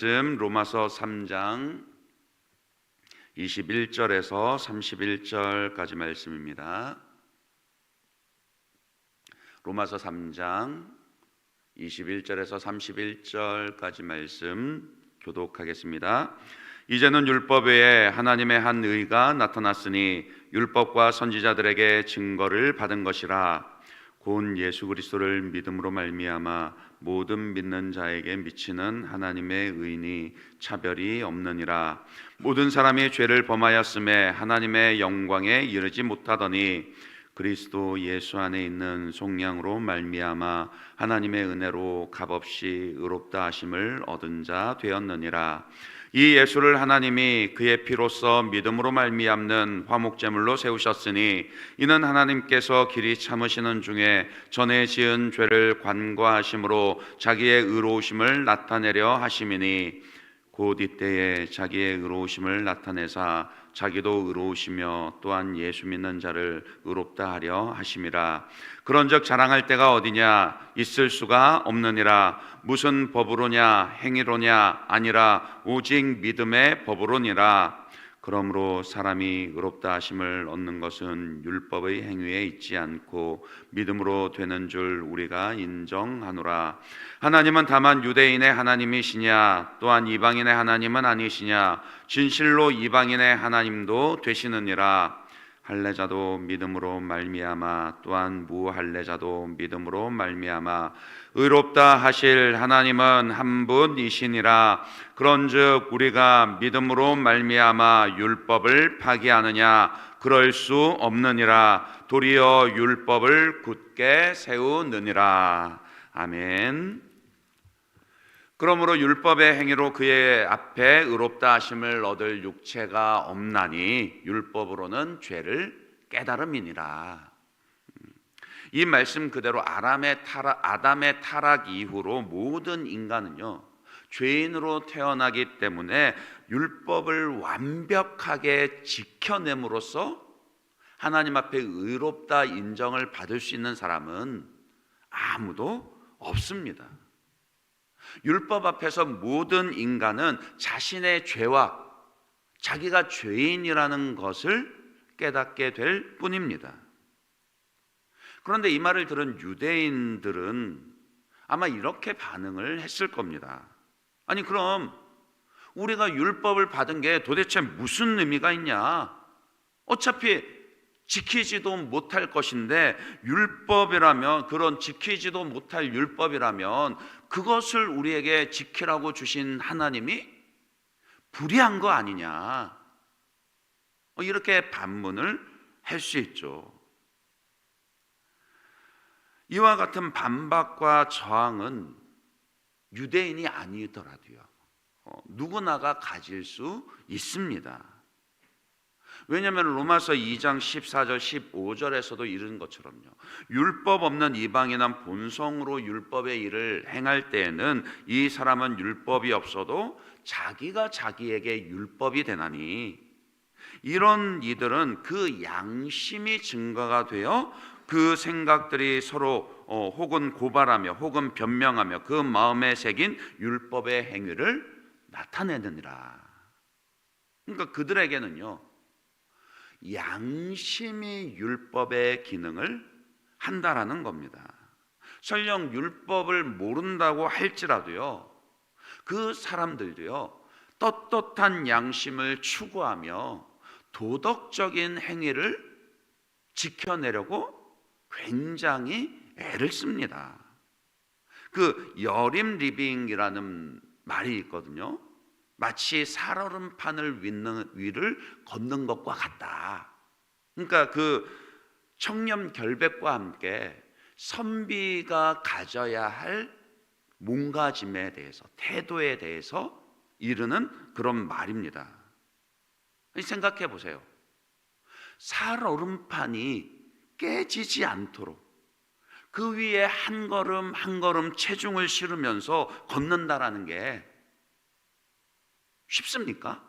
로마서 3장 21절에서 31절까지 말씀입니다. 로마서 3장 21절에서 31절까지 말씀 교독하겠습니다. 이제는 율법 외에 하나님의 한 의가 나타났으니 율법과 선지자들에게 증거를 받은 것이라. 곧 예수 그리스도를 믿음으로 말미암아 모든 믿는 자에게 미치는 하나님의 의니 차별이 없느니라. 모든 사람이 죄를 범하였음에 하나님의 영광에 이르지 못하더니 그리스도 예수 안에 있는 속량으로 말미암아 하나님의 은혜로 값없이 의롭다 하심을 얻은 자 되었느니라. 이 예수를 하나님이 그의 피로써 믿음으로 말미암는 화목제물로 세우셨으니 이는 하나님께서 길이 참으시는 중에 전에 지은 죄를 관과하심으로 자기의 의로우심을 나타내려 하심이니 곧 이때에 자기의 의로우심을 나타내사 자기도 의로우시며 또한 예수 믿는 자를 의롭다 하려 하심이라. 그런즉 자랑할 때가 어디냐? 있을 수가 없느니라. 무슨 법으로냐? 행위로냐? 아니라 오직 믿음의 법으로니라. 그러므로 사람이 의롭다 하심을 얻는 것은 율법의 행위에 있지 않고 믿음으로 되는 줄 우리가 인정하노라. 하나님은 다만 유대인의 하나님이시냐? 또한 이방인의 하나님은 아니시냐? 진실로 이방인의 하나님도 되시느니라. 할례자도 믿음으로 말미암아 또한 무할례자도 믿음으로 말미암아 의롭다 하실 하나님은 한 분이시니라. 그런즉 우리가 믿음으로 말미암아 율법을 파기하느냐? 그럴 수 없느니라. 도리어 율법을 굳게 세우느니라. 아멘. 그러므로 율법의 행위로 그의 앞에 의롭다 하심을 얻을 육체가 없나니 율법으로는 죄를 깨달음이니라. 이 말씀 그대로 아담의 타락 이후로 모든 인간은요 죄인으로 태어나기 때문에 율법을 완벽하게 지켜냄으로써 하나님 앞에 의롭다 인정을 받을 수 있는 사람은 아무도 없습니다. 율법 앞에서 모든 인간은 자신의 죄와 자기가 죄인이라는 것을 깨닫게 될 뿐입니다. 그런데 이 말을 들은 유대인들은 아마 이렇게 반응을 했을 겁니다. 아니 그럼 우리가 율법을 받은 게 도대체 무슨 의미가 있냐? 어차피 지키지도 못할 것인데 율법이라면, 그런 지키지도 못할 율법이라면 그것을 우리에게 지키라고 주신 하나님이 불의한 거 아니냐? 이렇게 반문을 할 수 있죠. 이와 같은 반박과 저항은 유대인이 아니더라도요 누구나가 가질 수 있습니다. 왜냐하면 로마서 2장 14절 15절에서도 이런 것처럼요 율법 없는 이방인은 본성으로 율법의 일을 행할 때에는 이 사람은 율법이 없어도 자기가 자기에게 율법이 되나니 이런 이들은 그 양심이 증거가 되어 그 생각들이 서로 혹은 고발하며 혹은 변명하며 그 마음에 새긴 율법의 행위를 나타내느니라. 그러니까 그들에게는요 양심이 율법의 기능을 한다라는 겁니다. 설령 율법을 모른다고 할지라도요 그 사람들도요 떳떳한 양심을 추구하며 도덕적인 행위를 지켜내려고 굉장히 애를 씁니다. 그 여림 리빙이라는 말이 있거든요. 마치 살얼음판을 위를 걷는 것과 같다. 그러니까 그 청렴 결백과 함께 선비가 가져야 할 몸가짐에 대해서, 태도에 대해서 이르는 그런 말입니다. 생각해 보세요. 살얼음판이 깨지지 않도록 그 위에 한 걸음 한 걸음 체중을 실으면서 걷는다라는 게 쉽습니까?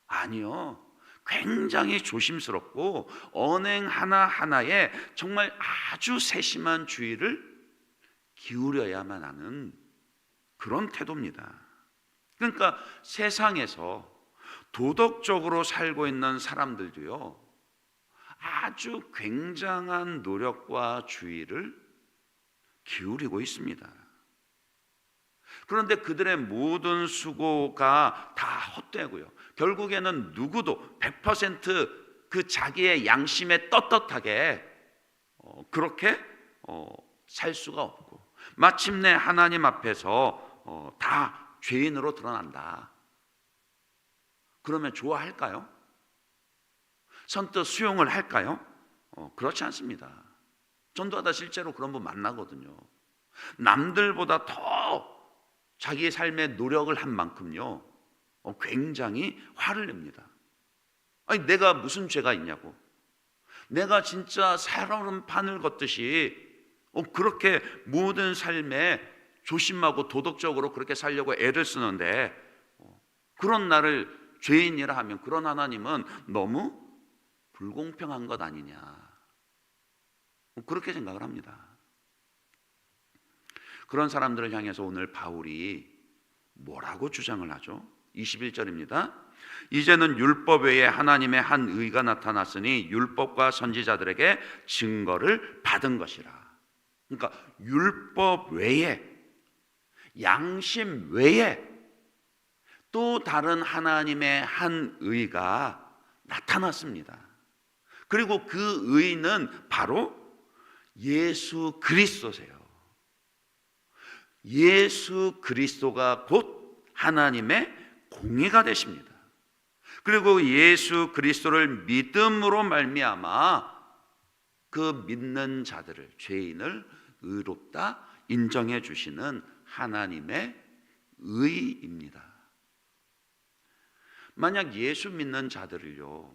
아니요. 굉장히 조심스럽고 언행 하나하나에 정말 아주 세심한 주의를 기울여야만 하는 그런 태도입니다. 그러니까 세상에서 도덕적으로 살고 있는 사람들도요, 아주 굉장한 노력과 주의를 기울이고 있습니다. 그런데 그들의 모든 수고가 다 헛되고요, 결국에는 누구도 100% 자기의 양심에 떳떳하게 그렇게 살 수가 없고, 마침내 하나님 앞에서 다 죄인으로 드러난다. 그러면 좋아할까요? 선뜻 수용을 할까요? 그렇지 않습니다. 전도하다 실제로 그런 분 만나거든요. 남들보다 더 자기의 삶에 노력을 한 만큼요, 굉장히 화를 냅니다. 아니, 내가 무슨 죄가 있냐고. 내가 진짜 살얼음 판을 걷듯이 그렇게 모든 삶에 조심하고 도덕적으로 그렇게 살려고 애를 쓰는데, 그런 나를 죄인이라 하면 그런 하나님은 너무 불공평한 것 아니냐, 그렇게 생각을 합니다. 그런 사람들을 향해서 오늘 바울이 뭐라고 주장을 하죠? 21절입니다. 이제는 율법 외에 하나님의 한 의가 나타났으니 율법과 선지자들에게 증거를 받은 것이라. 그러니까 율법 외에, 양심 외에 또 다른 하나님의 한 의가 나타났습니다. 그리고 그 의는 바로 예수 그리스도세요. 예수 그리스도가 곧 하나님의 공의가 되십니다. 그리고 예수 그리스도를 믿음으로 말미암아 그 믿는 자들을, 죄인을 의롭다 인정해 주시는 하나님의 의입니다. 만약 예수 믿는 자들을요,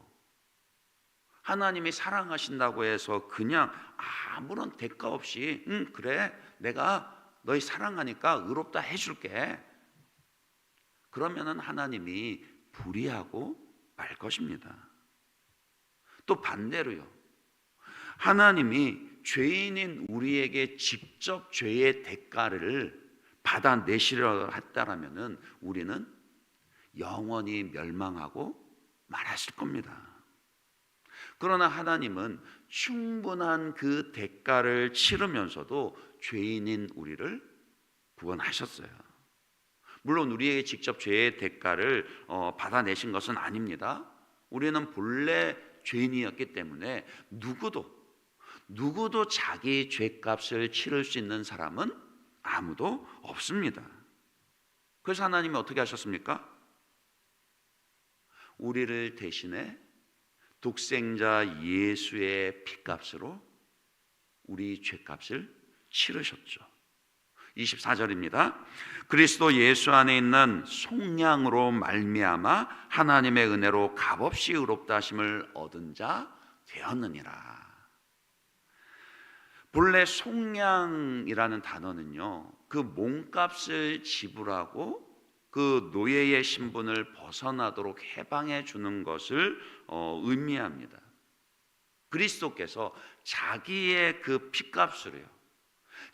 하나님이 사랑하신다고 해서 그냥 아무런 대가 없이 그래, 내가 너희 사랑하니까 의롭다 해줄게, 그러면은 하나님이 불의하고 말 것입니다. 또 반대로요, 하나님이 죄인인 우리에게 직접 죄의 대가를 받아내시려 했다라면은 우리는 영원히 멸망하고 말았을 겁니다. 그러나 하나님은 충분한 그 대가를 치르면서도 죄인인 우리를 구원하셨어요. 물론 우리에게 직접 죄의 대가를 받아내신 것은 아닙니다. 우리는 본래 죄인이었기 때문에 누구도 자기 죄값을 치를 수 있는 사람은 아무도 없습니다. 그래서 하나님이 어떻게 하셨습니까? 우리를 대신해 독생자 예수의 피값으로 우리 죄값을 치르셨죠. 24절입니다. 그리스도 예수 안에 있는 속량으로 말미암아 하나님의 은혜로 값없이 의롭다 하심을 얻은 자 되었느니라. 본래 속량이라는 단어는요, 그 몸값을 지불하고 그 노예의 신분을 벗어나도록 해방해 주는 것을 의미합니다. 그리스도께서 자기의 그 피값으로요,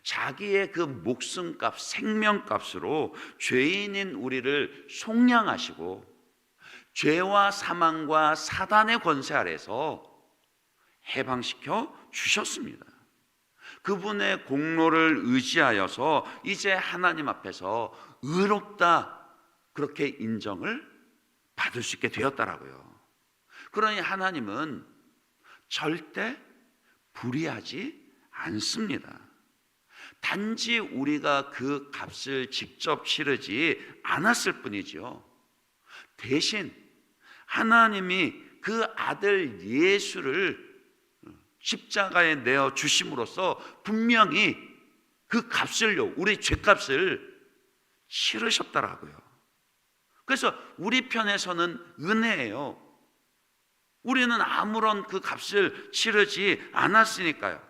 자기의 그 목숨값, 생명값으로 죄인인 우리를 속량하시고 죄와 사망과 사단의 권세 아래서 해방시켜 주셨습니다. 그분의 공로를 의지하여서 이제 하나님 앞에서 의롭다 그렇게 인정을 받을 수 있게 되었다라고요. 그러니 하나님은 절대 불의하지 않습니다. 단지 우리가 그 값을 직접 치르지 않았을 뿐이지요. 대신 하나님이 그 아들 예수를 십자가에 내어 주심으로써 분명히 그 값을요, 우리 죄값을 치르셨다라고요. 그래서 우리 편에서는 은혜예요. 우리는 아무런 그 값을 치르지 않았으니까요.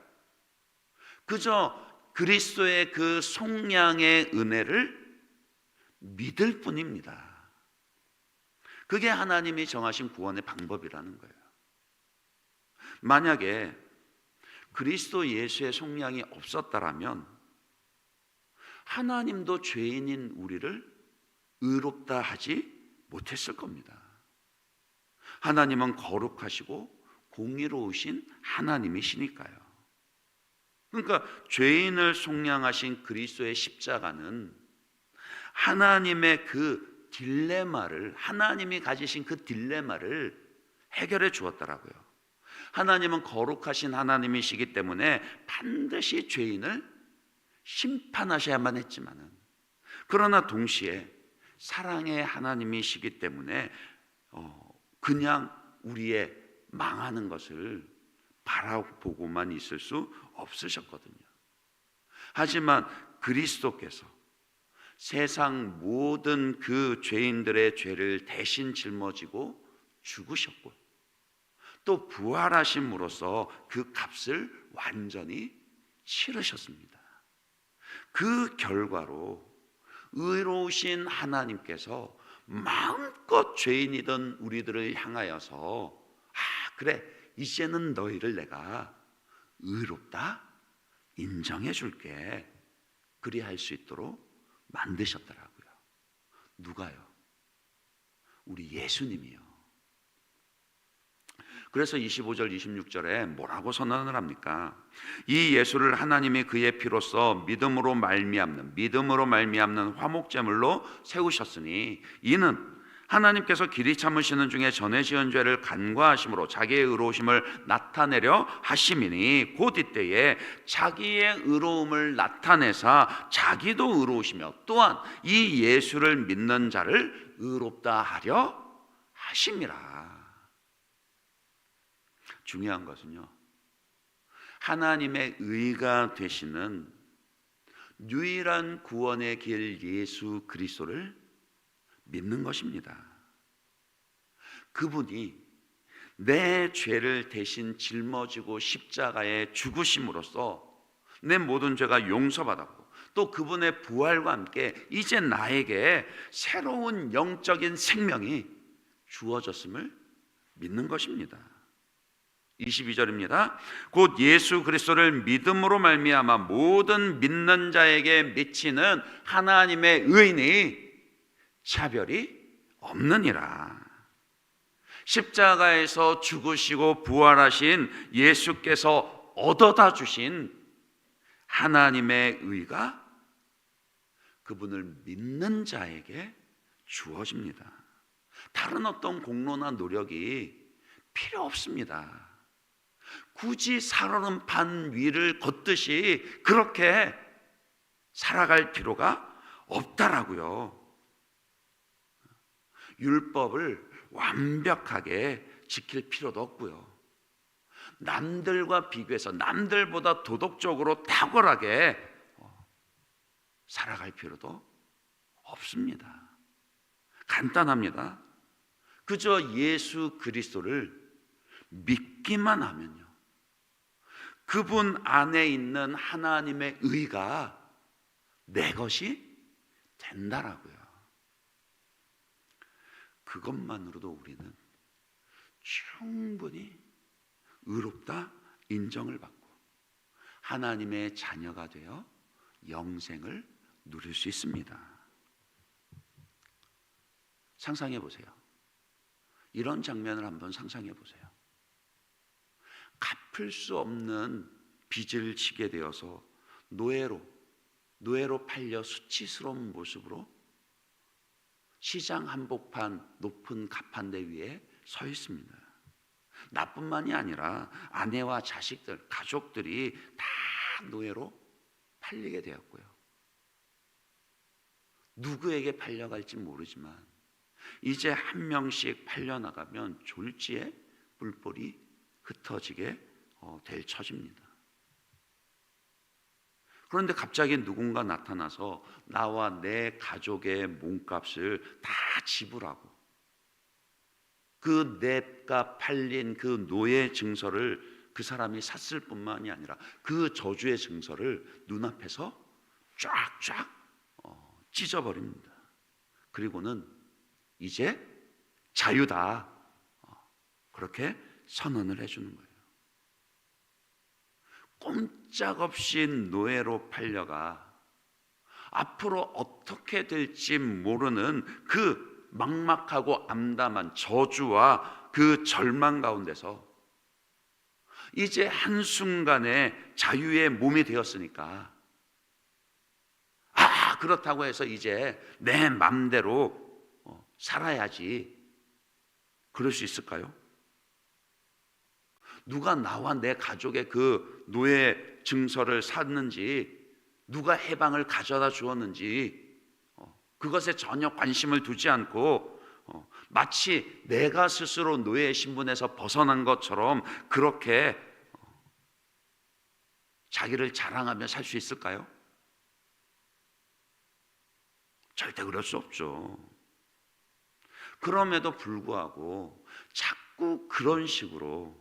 그저 그리스도의 그 속량의 은혜를 믿을 뿐입니다. 그게 하나님이 정하신 구원의 방법이라는 거예요. 만약에 그리스도 예수의 속량이 없었다라면 하나님도 죄인인 우리를 의롭다 하지 못했을 겁니다. 하나님은 거룩하시고 공의로우신 하나님이시니까요. 그러니까 죄인을 속량하신 그리스도의 십자가는 하나님의 그 딜레마를, 하나님이 가지신 그 딜레마를 해결해 주었더라고요. 하나님은 거룩하신 하나님이시기 때문에 반드시 죄인을 심판하셔야만 했지만은, 그러나 동시에 사랑의 하나님이시기 때문에 그냥 우리의 망하는 것을 바라보고만 있을 수 없으셨거든요. 하지만 그리스도께서 세상 모든 그 죄인들의 죄를 대신 짊어지고 죽으셨고, 또 부활하심으로써 그 값을 완전히 치르셨습니다. 그 결과로 의로우신 하나님께서 마음껏 죄인이던 우리들을 향하여서 그래, 이제는 너희를 내가 의롭다 인정해 줄게, 그리할 수 있도록 만드셨더라고요. 누가요? 우리 예수님이요. 그래서 25절 26절에 뭐라고 선언을 합니까? 이 예수를 하나님이 그의 피로써 믿음으로 말미암는 화목제물로 세우셨으니, 이는 하나님께서 길이 참으시는 중에 전에 지은 죄를 간과하심으로 자기의 의로우심을 나타내려 하심이니, 곧 이때에 자기의 의로움을 나타내사 자기도 의로우시며 또한 이 예수를 믿는 자를 의롭다 하려 하심이라. 중요한 것은요, 하나님의 의가 되시는 유일한 구원의 길 예수 그리스도를 믿는 것입니다. 그분이 내 죄를 대신 짊어지고 십자가에 죽으심으로써 내 모든 죄가 용서받았고, 또 그분의 부활과 함께 이제 나에게 새로운 영적인 생명이 주어졌음을 믿는 것입니다. 22절입니다. 곧 예수 그리스도를 믿음으로 말미암아 모든 믿는 자에게 미치는 하나님의 의인이 차별이 없느니라. 십자가에서 죽으시고 부활하신 예수께서 얻어다 주신 하나님의 의가 그분을 믿는 자에게 주어집니다. 다른 어떤 공로나 노력이 필요 없습니다. 굳이 살얼음 위를 걷듯이 그렇게 살아갈 필요가 없다라고요. 율법을 완벽하게 지킬 필요도 없고요. 남들과 비교해서 남들보다 도덕적으로 탁월하게 살아갈 필요도 없습니다. 간단합니다. 그저 예수 그리스도를 믿기만 하면요, 그분 안에 있는 하나님의 의가 내 것이 된다라고요. 그것만으로도 우리는 충분히 의롭다 인정을 받고 하나님의 자녀가 되어 영생을 누릴 수 있습니다. 상상해 보세요. 이런 장면을 한번 상상해 보세요. 갚을 수 없는 빚을 지게 되어서 노예로 팔려 수치스러운 모습으로 시장 한복판 높은 가판대 위에 서 있습니다. 나뿐만이 아니라 아내와 자식들, 가족들이 다 노예로 팔리게 되었고요. 누구에게 팔려갈지 모르지만 이제 한 명씩 팔려나가면 졸지에 뿔뿔이 흩어지게 될 처지입니다. 그런데 갑자기 누군가 나타나서 나와 내 가족의 몸값을 다 지불하고 그 뇌가 팔린 그 노예 증서를 그 사람이 샀을 뿐만이 아니라 그 저주의 증서를 눈앞에서 쫙쫙 찢어버립니다. 그리고는 이제 자유다, 그렇게 선언을 해주는 거예요. 꼼짝없이 노예로 팔려가 앞으로 어떻게 될지 모르는 그 막막하고 암담한 저주와 그 절망 가운데서 이제 한순간에 자유의 몸이 되었으니까, 그렇다고 해서 이제 내 맘대로 살아야지, 그럴 수 있을까요? 누가 나와 내 가족의 그 노예 증서를 샀는지, 누가 해방을 가져다 주었는지 그것에 전혀 관심을 두지 않고 마치 내가 스스로 노예의 신분에서 벗어난 것처럼 그렇게 자기를 자랑하며 살 수 있을까요? 절대 그럴 수 없죠. 그럼에도 불구하고 자꾸 그런 식으로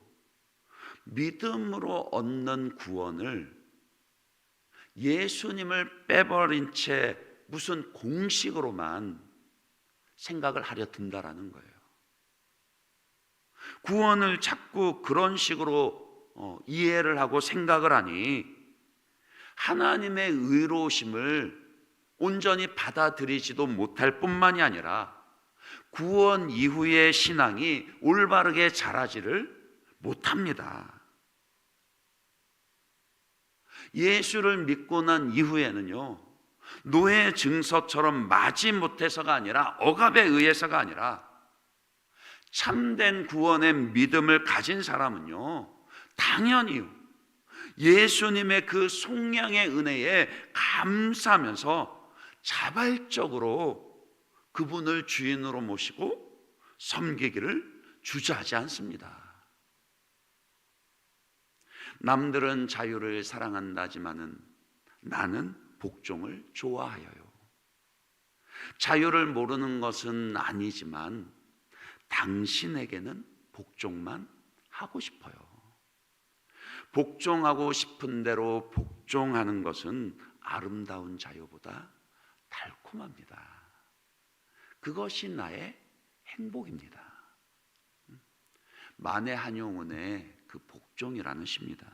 믿음으로 얻는 구원을 예수님을 빼버린 채 무슨 공식으로만 생각을 하려 든다라는 거예요. 구원을 자꾸 그런 식으로 이해를 하고 생각을 하니 하나님의 의로우심을 온전히 받아들이지도 못할 뿐만이 아니라 구원 이후의 신앙이 올바르게 자라지를 못합니다. 예수를 믿고 난 이후에는요, 노예 증서처럼 마지못해서가 아니라, 억압에 의해서가 아니라 참된 구원의 믿음을 가진 사람은요, 당연히 예수님의 그 속량의 은혜에 감사하면서 자발적으로 그분을 주인으로 모시고 섬기기를 주저하지 않습니다. 남들은 자유를 사랑한다지만은 나는 복종을 좋아하여요. 자유를 모르는 것은 아니지만 당신에게는 복종만 하고 싶어요. 복종하고 싶은 대로 복종하는 것은 아름다운 자유보다 달콤합니다. 그것이 나의 행복입니다. 만해 한용운의 그 복종이라는 시입니다.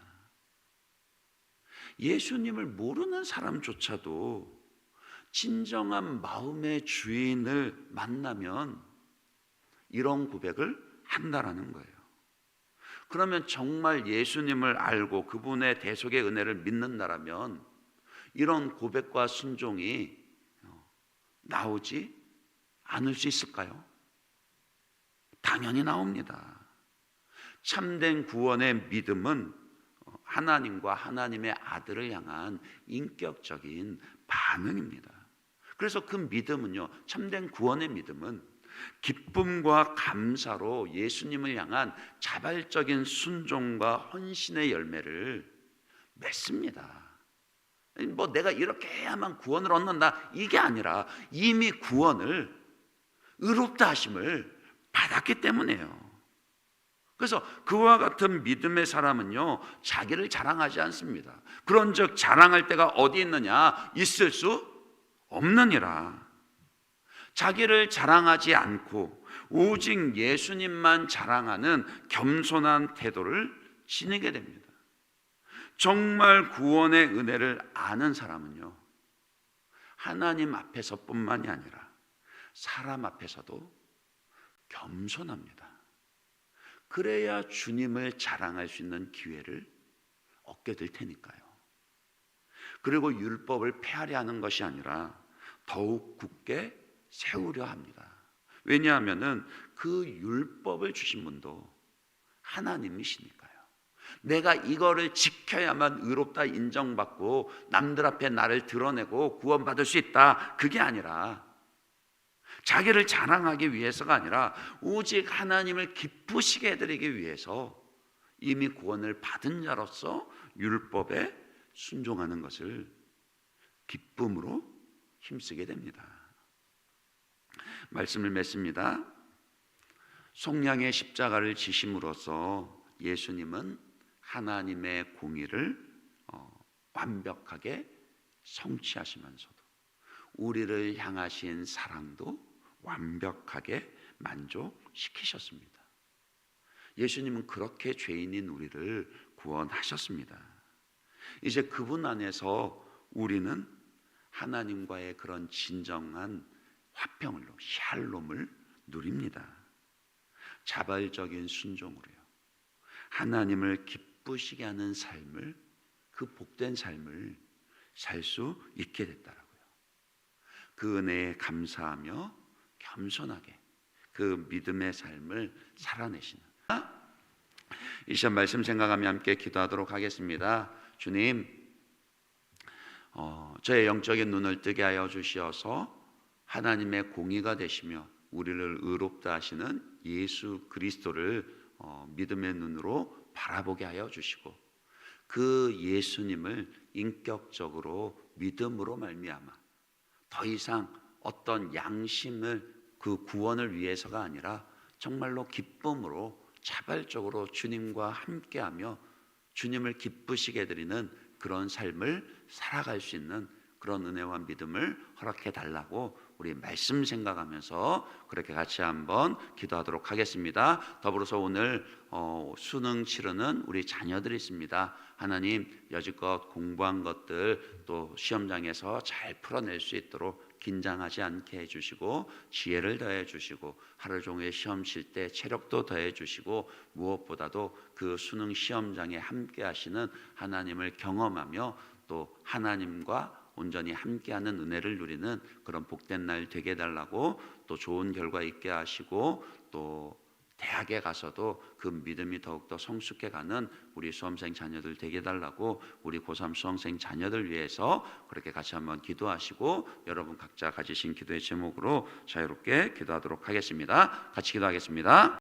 예수님을 모르는 사람조차도 진정한 마음의 주인을 만나면 이런 고백을 한다라는 거예요. 그러면 정말 예수님을 알고 그분의 대속의 은혜를 믿는다라면 이런 고백과 순종이 나오지 않을 수 있을까요? 당연히 나옵니다. 참된 구원의 믿음은 하나님과 하나님의 아들을 향한 인격적인 반응입니다. 그래서 그 믿음은요, 참된 구원의 믿음은 기쁨과 감사로 예수님을 향한 자발적인 순종과 헌신의 열매를 맺습니다. 뭐 내가 이렇게 해야만 구원을 얻는다, 이게 아니라 이미 구원을 의롭다 하심을 받았기 때문에요. 그래서 그와 같은 믿음의 사람은요, 자기를 자랑하지 않습니다. 그런즉 자랑할 때가 어디 있느냐? 있을 수 없느니라. 자기를 자랑하지 않고 오직 예수님만 자랑하는 겸손한 태도를 지니게 됩니다. 정말 구원의 은혜를 아는 사람은요, 하나님 앞에서뿐만이 아니라 사람 앞에서도 겸손합니다. 그래야 주님을 자랑할 수 있는 기회를 얻게 될 테니까요. 그리고 율법을 폐하려 하는 것이 아니라 더욱 굳게 세우려 합니다. 왜냐하면은 그 율법을 주신 분도 하나님이시니까요. 내가 이거를 지켜야만 의롭다 인정받고 남들 앞에 나를 드러내고 구원받을 수 있다, 그게 아니라 자기를 자랑하기 위해서가 아니라 오직 하나님을 기쁘시게 해드리기 위해서 이미 구원을 받은 자로서 율법에 순종하는 것을 기쁨으로 힘쓰게 됩니다. 말씀을 맺습니다. 속량의 십자가를 지심으로써 예수님은 하나님의 공의를 완벽하게 성취하시면서도 우리를 향하신 사랑도 완벽하게 만족시키셨습니다. 예수님은 그렇게 죄인인 우리를 구원하셨습니다. 이제 그분 안에서 우리는 하나님과의 그런 진정한 화평을로 샬롬을 누립니다. 자발적인 순종으로요. 하나님을 기쁘시게 하는 삶을, 그 복된 삶을 살 수 있게 됐다라고요. 그 은혜에 감사하며 겸손하게 그 믿음의 삶을 살아내시는, 이 시간 말씀 생각하며 함께 기도하도록 하겠습니다. 주님, 저의 영적인 눈을 뜨게 하여 주시어서 하나님의 공의가 되시며 우리를 의롭다 하시는 예수 그리스도를 믿음의 눈으로 바라보게 하여 주시고, 그 예수님을 인격적으로 믿음으로 말미암아 더 이상 어떤 양심을, 그 구원을 위해서가 아니라 정말로 기쁨으로 자발적으로 주님과 함께하며 주님을 기쁘시게 드리는 그런 삶을 살아갈 수 있는 그런 은혜와 믿음을 허락해 달라고 우리 말씀 생각하면서 그렇게 같이 한번 기도하도록 하겠습니다. 더불어서 오늘 수능 치르는 우리 자녀들이 있습니다. 하나님, 여지껏 공부한 것들 또 시험장에서 잘 풀어낼 수 있도록 긴장하지 않게 해주시고, 지혜를 더해 주시고, 하루 종일 시험 칠 때 체력도 더해 주시고, 무엇보다도 그 수능 시험장에 함께 하시는 하나님을 경험하며 또 하나님과 온전히 함께하는 은혜를 누리는 그런 복된 날 되게 해달라고, 또 좋은 결과 있게 하시고, 또 대학에 가서도 그 믿음이 더욱더 성숙해 가는 우리 수험생 자녀들 되게 해달라고, 우리 고3 수험생 자녀들 위해서 그렇게 같이 한번 기도하시고, 여러분 각자 가지신 기도의 제목으로 자유롭게 기도하도록 하겠습니다. 같이 기도하겠습니다.